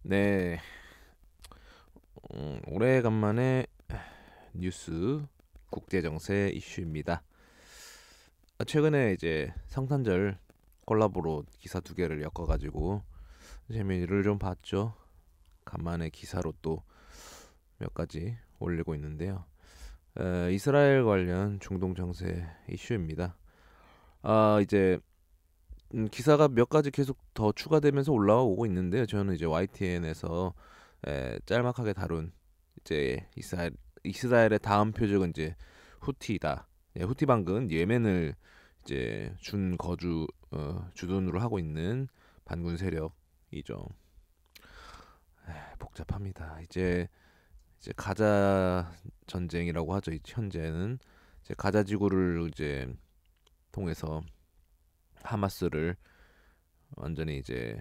네, 오래간만에 뉴스 국제 정세 이슈입니다. 최근에 이제 성탄절 콜라보로 기사 두 개를 엮어가지고 재미를 좀 봤죠. 간만에 기사로 또 몇 가지 올리고 있는데요. 이스라엘 관련 중동 정세 이슈입니다. 이제 기사가 몇 가지 계속 더 추가되면서 올라오고 있는데요. 저는 이제 YTN에서 짤막하게 다룬 이제 이스라엘의 다음 표적은 이제 후티다. 후티 반군 예멘을 이제 준 거주 주둔으로 하고 있는 반군 세력이죠. 복잡합니다. 이제 가자 전쟁이라고 하죠. 현재는 이제 가자 지구를 이제 통해서 하마스를 완전히 이제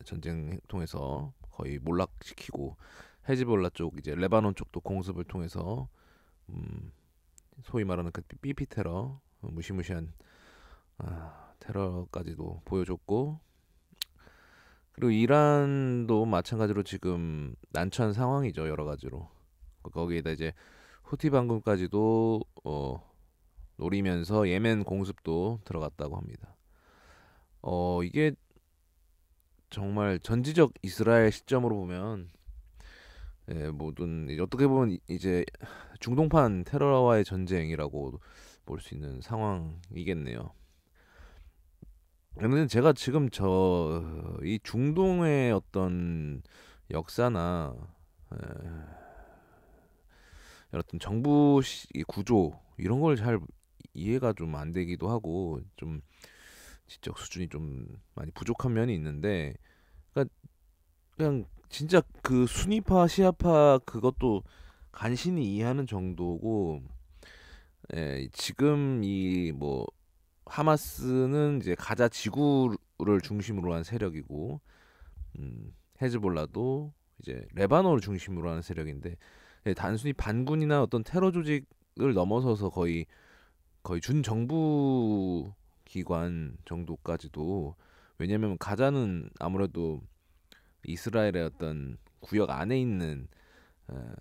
전쟁 통해서 거의 몰락시키고 헤즈볼라 쪽 이제 레바논 쪽도 공습을 통해서 음, 소위 말하는 그 BP 테러 무시무시한 테러까지도 보여줬고 그리고 이란도 마찬가지로 지금 난처한 상황이죠 여러 가지로 거기에다 이제 후티 반군까지도 노리면서 예멘 공습도 들어갔다고 합니다. 이게 정말 전지적 이스라엘 시점으로 보면 모든 어떻게 보면 이제 중동판 테러와의 전쟁이라고 볼 수 있는 상황이겠네요. 근데 제가 지금 이 중동의 어떤 역사나 에, 어떤 정부 이 구조 이런 걸 잘 이해가 좀 안 되기도 하고 좀 지적 수준이 좀 많이 부족한 면이 있는데 그러니까 그냥 진짜 그 순위파 시아파 그것도 간신히 이해하는 정도고 지금 이 뭐 하마스는 이제 가자 지구를 중심으로 한 세력이고 헤즈볼라도 이제 레바논을 중심으로 하는 세력인데 단순히 반군이나 어떤 테러 조직을 넘어서서 거의 준정부 기관 정도까지도 왜냐면 가자는 아무래도 이스라엘의 어떤 구역 안에 있는 어,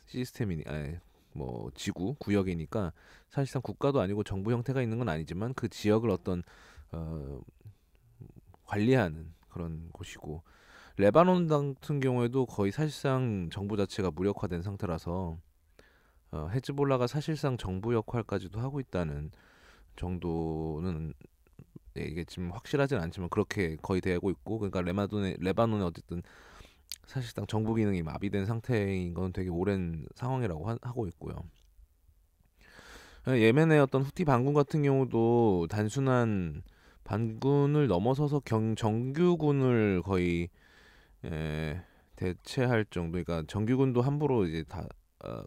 시스템이니 아니, 뭐 지구 구역이니까 사실상 국가도 아니고 정부 형태가 있는 건 아니지만 그 지역을 어떤 어, 관리하는 그런 곳이고 레바논 같은 경우에도 거의 사실상 정부 자체가 무력화된 상태라서 헤즈볼라가 사실상 정부 역할까지도 하고 있다는 정도는 이게 지금 확실하진 않지만 그렇게 거의 되고 있고 그러니까 레바논에 어쨌든 사실상 정부 기능이 마비된 상태인 건 되게 오랜 상황이라고 하고 있고요. 예멘의 어떤 후티 반군 같은 경우도 단순한 반군을 넘어서서 정규군을 거의 대체할 정도, 그러니까 정규군도 함부로 이제 다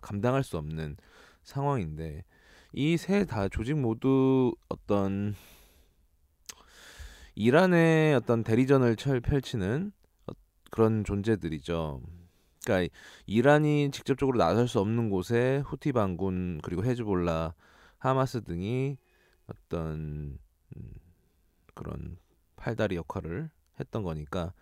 감당할 수 없는 상황인데 이 세 다 조직 모두 어떤 이란의 어떤 대리전을 펼치는 그런 존재들이죠. 그러니까 이란이 직접적으로 나설 수 없는 곳에 후티 반군 그리고 헤즈볼라, 하마스 등이 어떤 그런 팔다리 역할을 했던 거니까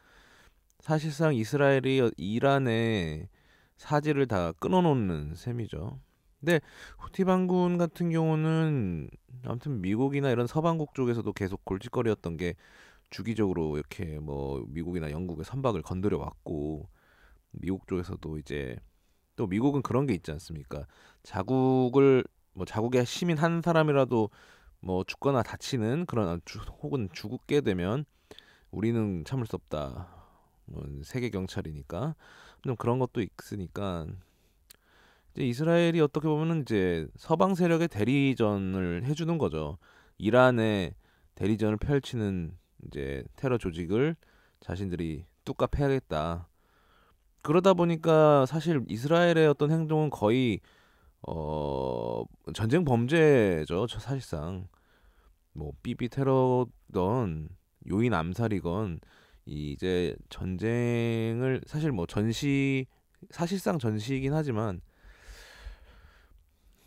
사실상 이스라엘이 이란의 사지를 다 끊어놓는 셈이죠. 근데 후티 반군 같은 경우는 아무튼 미국이나 이런 서방국 쪽에서도 계속 골칫거리였던 게 주기적으로 이렇게 뭐 미국이나 영국의 선박을 건드려 왔고 미국 쪽에서도 이제 또 미국은 그런 게 있지 않습니까? 자국의 시민 한 사람이라도 뭐 죽거나 다치는 혹은 죽게 되면 우리는 참을 수 없다. 뭐 세계 경찰이니까 좀 그런 것도 있으니까 이제 이스라엘이 어떻게 보면은 이제 서방 세력의 대리전을 해주는 거죠. 이란의 대리전을 펼치는 이제 테러 조직을 자신들이 뚝갑 해야겠다. 그러다 보니까 사실 이스라엘의 어떤 행동은 거의 전쟁 범죄죠. 사실상 뭐 삐삐 테러던 요인 암살이건 이제 전쟁을 사실 뭐 사실상 전시이긴 하지만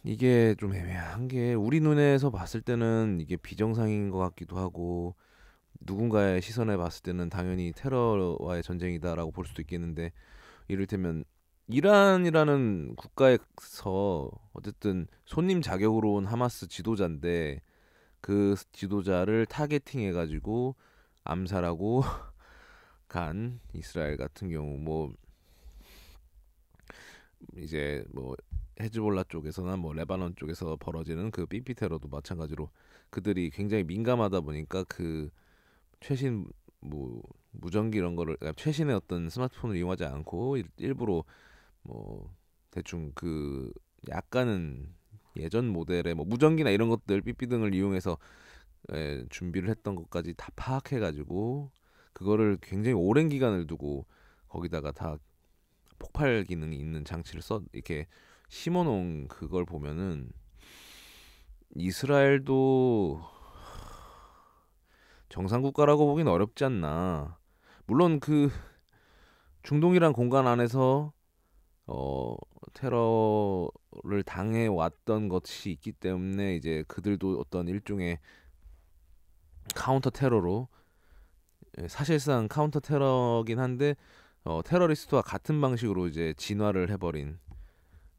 이게 좀 애매한 게 우리 눈에서 봤을 때는 이게 비정상인 것 같기도 하고 누군가의 시선에 봤을 때는 당연히 테러와의 전쟁이다라고 볼 수도 있겠는데, 이를테면 이란이라는 국가에서 어쨌든 손님 자격으로 온 하마스 지도자인데, 그 지도자를 타겟팅해 가지고 암살하고 간 이스라엘 같은 경우, 뭐 이제 뭐 헤즈볼라 쪽에서나 뭐 레바논 쪽에서 벌어지는 그 삐삐 테러도 마찬가지로 그들이 굉장히 민감하다 보니까 그 최신 뭐 무전기 이런 거를, 그러니까 최신의 어떤 스마트폰을 이용하지 않고 일부러 뭐 대충 그 약간은 예전 모델의 뭐 무전기나 이런 것들 삐삐 등을 이용해서 준비를 했던 것까지 다 파악해가지고 그거를 굉장히 오랜 기간을 두고 거기다가 다 폭발 기능이 있는 장치를 써 이렇게 심어놓은 그걸 보면은 이스라엘도 정상 국가라고 보긴 어렵지 않나. 물론 그 중동이란 공간 안에서 어 테러를 당해 왔던 것이 있기 때문에 이제 그들도 어떤 일종의 카운터 테러로, 사실상 카운터 테러긴 한데 테러리스트와 같은 방식으로 이제 진화를 해버린,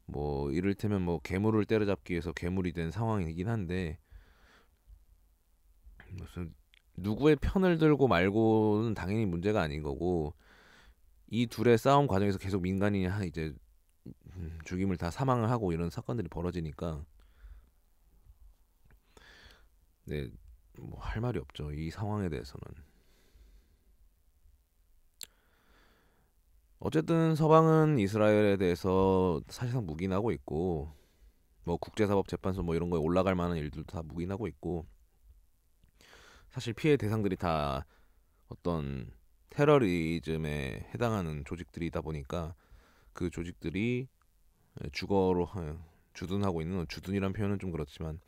뭐 이를테면 뭐 괴물을 때려잡기 위해서 괴물이 된 상황이긴 한데, 무슨 누구의 편을 들고 말고는 당연히 문제가 아닌 거고, 이 둘의 싸움 과정에서 계속 민간인이 이제 죽임을 다 사망을 하고 이런 사건들이 벌어지니까 네, 뭐 할 말이 없죠. 이 상황에 대해서는. 어쨌든 서방은 이스라엘에 대해서 사실상 묵인하고 있고, 뭐 국제사법재판소 뭐 이런 거에 올라갈 만한 일들도 다 묵인하고 있고, 사실 피해 대상들이 다 어떤 테러리즘에 해당하는 조직들이다 보니까 그 조직들이 주거로 주둔하고 있는, 주둔이란 표현은 좀 그렇지만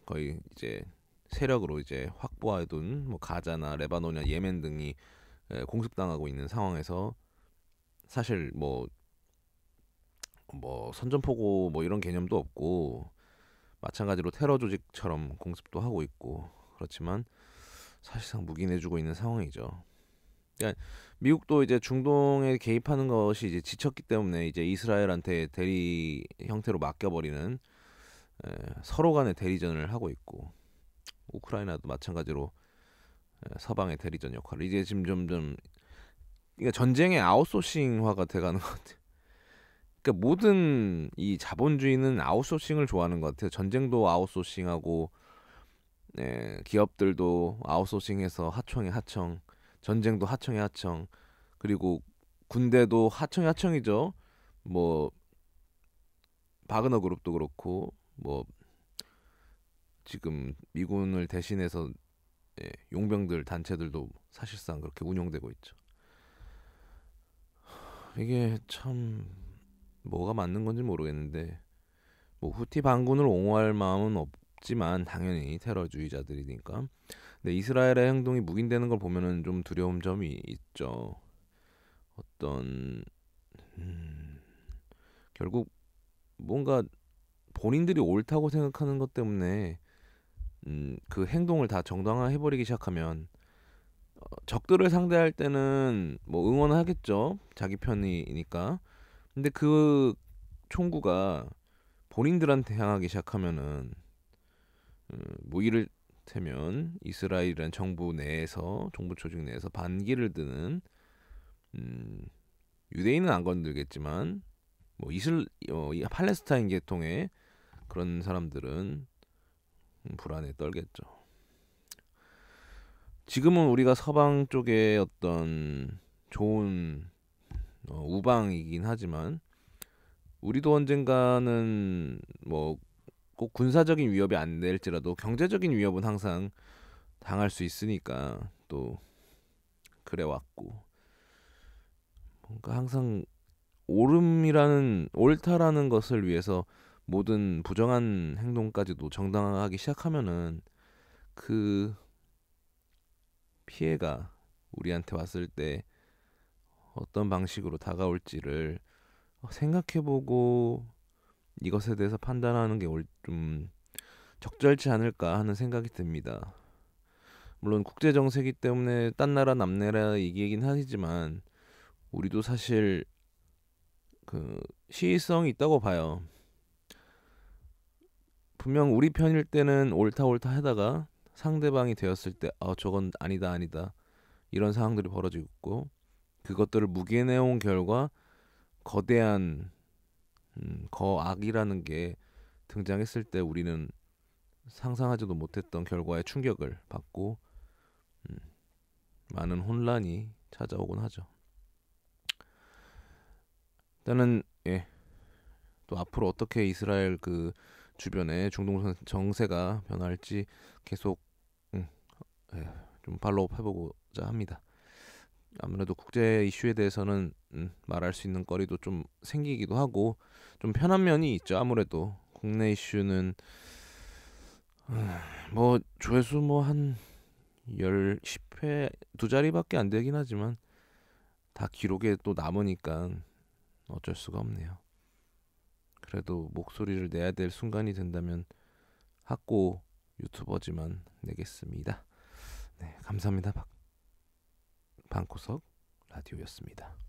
거의 이제 세력으로 이제 확보해둔 뭐 가자나 레바논이나 예멘 등이 공습당하고 있는 상황에서 사실 뭐 선전포고 뭐 이런 개념도 없고, 마찬가지로 테러 조직처럼 공습도 하고 있고, 그렇지만 사실상 묵인해주고 있는 상황이죠. 그러니까 미국도 이제 중동에 개입하는 것이 이제 지쳤기 때문에 이제 이스라엘한테 대리 형태로 맡겨버리는, 서로 간의 대리전을 하고 있고, 우크라이나도 마찬가지로 서방의 대리전 역할을 이제 지금 점점, 그러니까 전쟁의 아웃소싱화가 돼가는 것 같아요. 그러니까 모든 이 자본주의는 아웃소싱을 좋아하는 것 같아요. 전쟁도 아웃소싱하고, 기업들도 아웃소싱해서 하청에 하청, 전쟁도 하청에 하청, 그리고 군대도 하청에 하청이죠. 뭐 바그너 그룹도 그렇고, 뭐 지금 미군을 대신해서 용병들 단체들도 사실상 그렇게 운영되고 있죠. 이게 참 뭐가 맞는 건지 모르겠는데, 뭐 후티 반군을 옹호할 마음은 없지만 당연히 테러주의자들이니까. 근데 이스라엘의 행동이 묵인되는 걸 보면은 좀 두려운 점이 있죠. 어떤 결국 뭔가 본인들이 옳다고 생각하는 것 때문에 그 행동을 다 정당화해버리기 시작하면, 적들을 상대할 때는 뭐 응원을 하겠죠. 자기 편이니까. 근데 그 총구가 본인들한테 향하기 시작하면은, 뭐 이를테면 이스라엘이란 정부 내에서, 정부 조직 내에서 반기를 드는, 음, 유대인은 안 건들겠지만 뭐 이 팔레스타인 계통의 그런 사람들은 불안에 떨겠죠. 지금은 우리가 서방 쪽의 어떤 좋은 우방이긴 하지만, 우리도 언젠가는 뭐 꼭 군사적인 위협이 안 될지라도 경제적인 위협은 항상 당할 수 있으니까 또 그래 왔고, 뭔가 항상 옳다라는 것을 위해서 모든 부정한 행동까지도 정당화하기 시작하면은 그 피해가 우리한테 왔을 때 어떤 방식으로 다가올지를 생각해보고 이것에 대해서 판단하는 게 좀 적절치 않을까 하는 생각이 듭니다. 물론 국제 정세기 때문에 딴 나라 남나라 얘기이긴 하지만 우리도 사실 그 시의성이 있다고 봐요. 분명 우리 편일 때는 옳다 옳다 하다가 상대방이 되었을 때 저건 아니다 아니다 이런 상황들이 벌어지고 있고, 그것들을 묵인해온 결과 거대한 거악이라는 게 등장했을 때 우리는 상상하지도 못했던 결과의 충격을 받고 음, 많은 혼란이 찾아오곤 하죠. 일단은 또 앞으로 어떻게 이스라엘 그 주변에 중동 정세가 변할지 계속 음, 좀 팔로우 해보고자 합니다. 아무래도 국제 이슈에 대해서는 말할 수 있는 거리도 좀 생기기도 하고 좀 편한 면이 있죠. 아무래도 국내 이슈는 뭐 조회수 뭐 한 10회 두 자리밖에 안 되긴 하지만 다 기록에 또 남으니까 어쩔 수가 없네요. 그래도 목소리를 내야 될 순간이 된다면 학고 유튜버지만 내겠습니다. 네, 감사합니다. 방구석 라디오였습니다.